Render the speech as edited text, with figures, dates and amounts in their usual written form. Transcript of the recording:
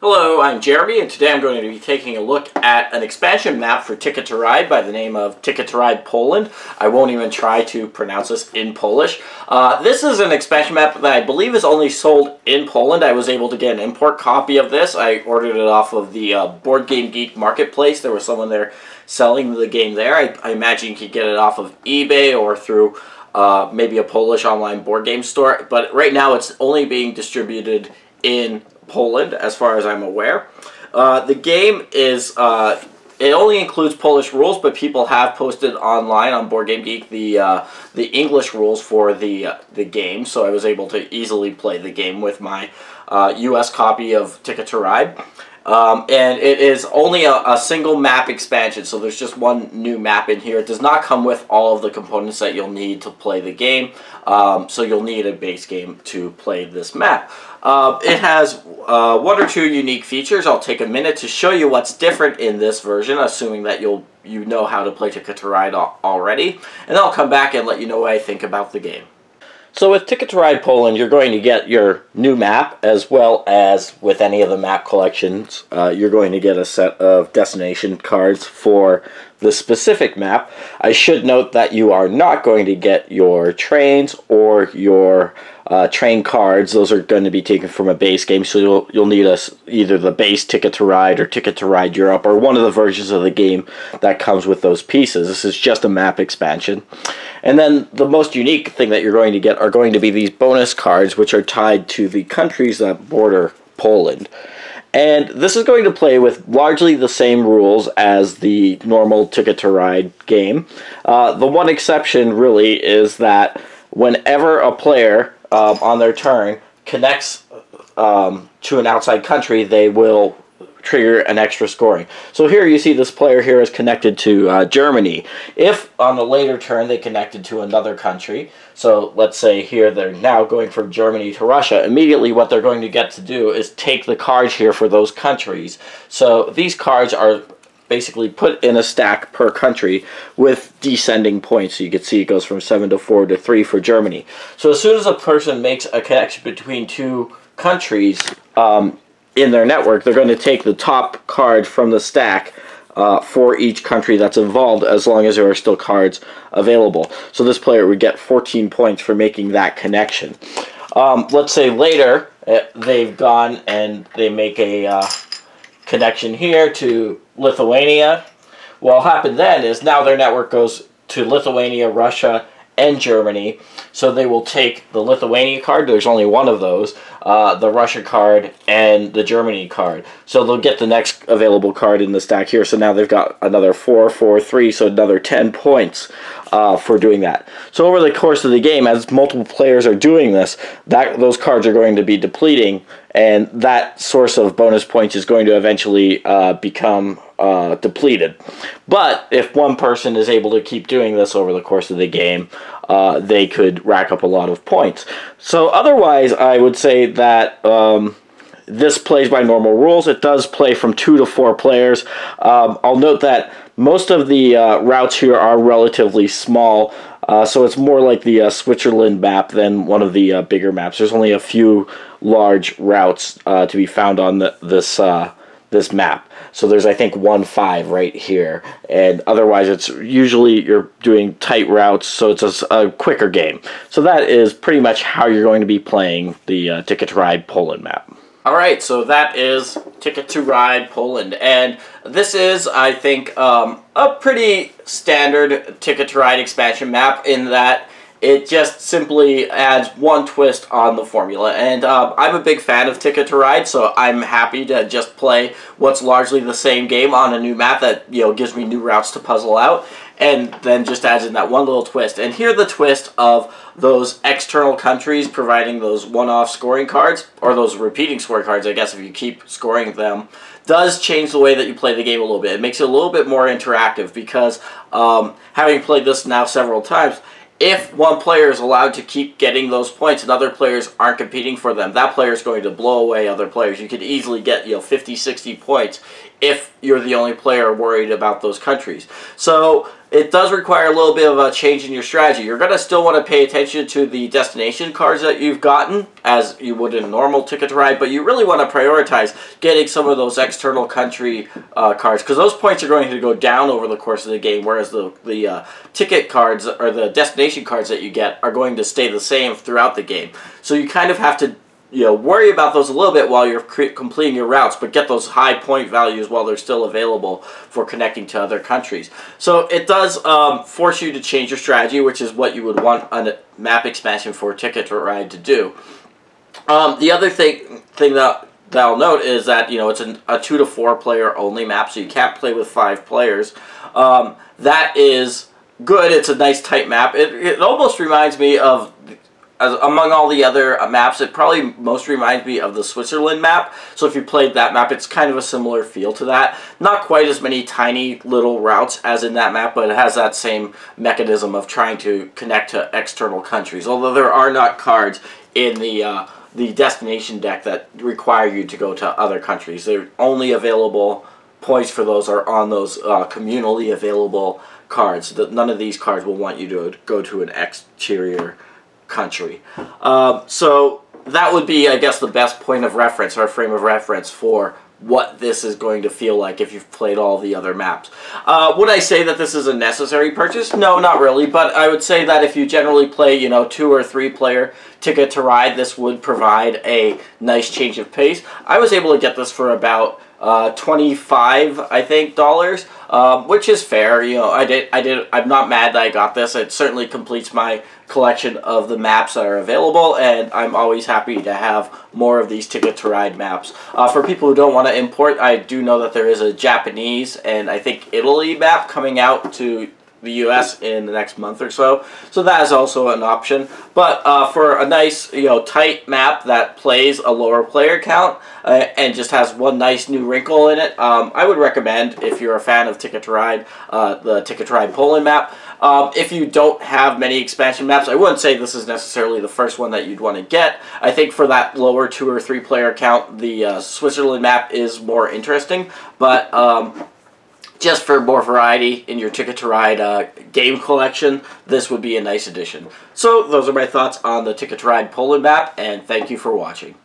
Hello, I'm Jeremy, and today I'm going to be taking a look at an expansion map for Ticket to Ride by the name of Ticket to Ride Poland. I won't even try to pronounce this in Polish. This is an expansion map that I believe is only sold in Poland. I was able to get an import copy of this. I ordered it off of the Board Game Geek marketplace. There was someone there selling the game there. I imagine you could get it off of eBay or through maybe a Polish online board game store. But right now it's only being distributed in Poland, as far as I'm aware. The game is, it only includes Polish rules, but people have posted online on Board Game Geek the English rules for the game, so I was able to easily play the game with my US copy of Ticket to Ride. And it is only a single map expansion, so there's just one new map in here. It does not come with all of the components that you'll need to play the game, so you'll need a base game to play this map. It has one or two unique features. I'll take a minute to show you what's different in this version, assuming that you know how to play Ticket to Ride already, and then I'll come back and let you know what I think about the game. So with Ticket to Ride Poland, you're going to get your new map, as well as with any of the map collections, you're going to get a set of destination cards for the specific map. I should note that you are not going to get your trains or your train cards. Those are going to be taken from a base game, so you'll need either the base Ticket to Ride or Ticket to Ride Europe, or one of the versions of the game that comes with those pieces. This is just a map expansion. And then the most unique thing that you're going to get are going to be these bonus cards, which are tied to the countries that border Poland. And this is going to play with largely the same rules as the normal Ticket to Ride game. The one exception really is that whenever a player on their turn connects to an outside country, they will trigger an extra scoring. So here you see this player here is connected to Germany. If on a later turn they connected to another country, so let's say here they're now going from Germany to Russia, immediately what they're going to get to do is take the cards here for those countries. So these cards are basically put in a stack per country with descending points. So you can see it goes from 7 to 4 to 3 for Germany. So as soon as a person makes a connection between two countries in their network, they're going to take the top card from the stack for each country that's involved, as long as there are still cards available. So this player would get 14 points for making that connection. Let's say later they've gone and they make a connection here to Lithuania. What'll happen then is now their network goes to Lithuania, Russia, and Germany. So they will take the Lithuania card, there's only one of those, the Russia card, and the Germany card. So they'll get the next available card in the stack here. So now they've got another 4, 4, 3, so another 10 points for doing that. So over the course of the game, as multiple players are doing this, those cards are going to be depleting, and that source of bonus points is going to eventually become depleted. But if one person is able to keep doing this over the course of the game, they could rack up a lot of points. So otherwise, I would say that this plays by normal rules. It does play from 2 to 4 players. I'll note that most of the routes here are relatively small, so it's more like the Switzerland map than one of the bigger maps. There's only a few large routes to be found on this map. So there's, I think, 1-5 right here, and otherwise it's usually you're doing tight routes, so it's a quicker game. So that is pretty much how you're going to be playing the Ticket to Ride Poland map. Alright, so that is Ticket to Ride Poland, and this is, I think, a pretty standard Ticket to Ride expansion map in that it just simply adds one twist on the formula. And I'm a big fan of Ticket to Ride, so I'm happy to just play what's largely the same game on a new map that, you know, gives me new routes to puzzle out, and then just adds in that one little twist. And here the twist of those external countries providing those one-off scoring cards, or those repeating scoring cards, I guess, if you keep scoring them, does change the way that you play the game a little bit. It makes it a little bit more interactive, because having played this now several times, if one player is allowed to keep getting those points and other players aren't competing for them, that player is going to blow away other players. You could easily get, 50, 60 points if you're the only player worried about those countries. So it does require a little bit of a change in your strategy. You're going to still want to pay attention to the destination cards that you've gotten, as you would in a normal Ticket to Ride, but you really want to prioritize getting some of those external country cards, because those points are going to go down over the course of the game, whereas the ticket cards, or the destination cards that you get, are going to stay the same throughout the game. So you kind of have to worry about those a little bit while you're completing your routes, but get those high point values while they're still available for connecting to other countries. So it does force you to change your strategy, which is what you would want a map expansion for Ticket to Ride to do. The other thing that I'll note is that, it's a 2 to 4 player only map, so you can't play with 5 players. That is good. It's a nice tight map. It almost reminds me of, among all the other maps, it probably most reminds me of the Switzerland map. So if you played that map, it's kind of a similar feel to that. Not quite as many tiny little routes as in that map, but it has that same mechanism of trying to connect to external countries. Although there are not cards in the destination deck that require you to go to other countries. They're only available, points for those are on those communally available cards. None of these cards will want you to go to an exterior country. So that would be, I guess, the best point of reference, or frame of reference, for what this is going to feel like if you've played all the other maps. Would I say that this is a necessary purchase? No, not really, but I would say that if you generally play, 2 or 3 player Ticket to Ride, this would provide a nice change of pace. I was able to get this for about $25, I think, dollars, which is fair. I'm not mad that I got this. It certainly completes my collection of the maps that are available, and I'm always happy to have more of these Ticket to Ride maps. For people who don't want to import, I do know that there is a Japanese and I think Italy map coming out to the US in the next month or so, so that is also an option. But for a nice, tight map that plays a lower player count and just has one nice new wrinkle in it, I would recommend, if you're a fan of Ticket to Ride, the Ticket to Ride Poland map. If you don't have many expansion maps, I wouldn't say this is necessarily the first one that you'd want to get. I think for that lower 2 or 3 player count, the Switzerland map is more interesting, but just for more variety in your Ticket to Ride game collection, this would be a nice addition. So those are my thoughts on the Ticket to Ride Poland map, and thank you for watching.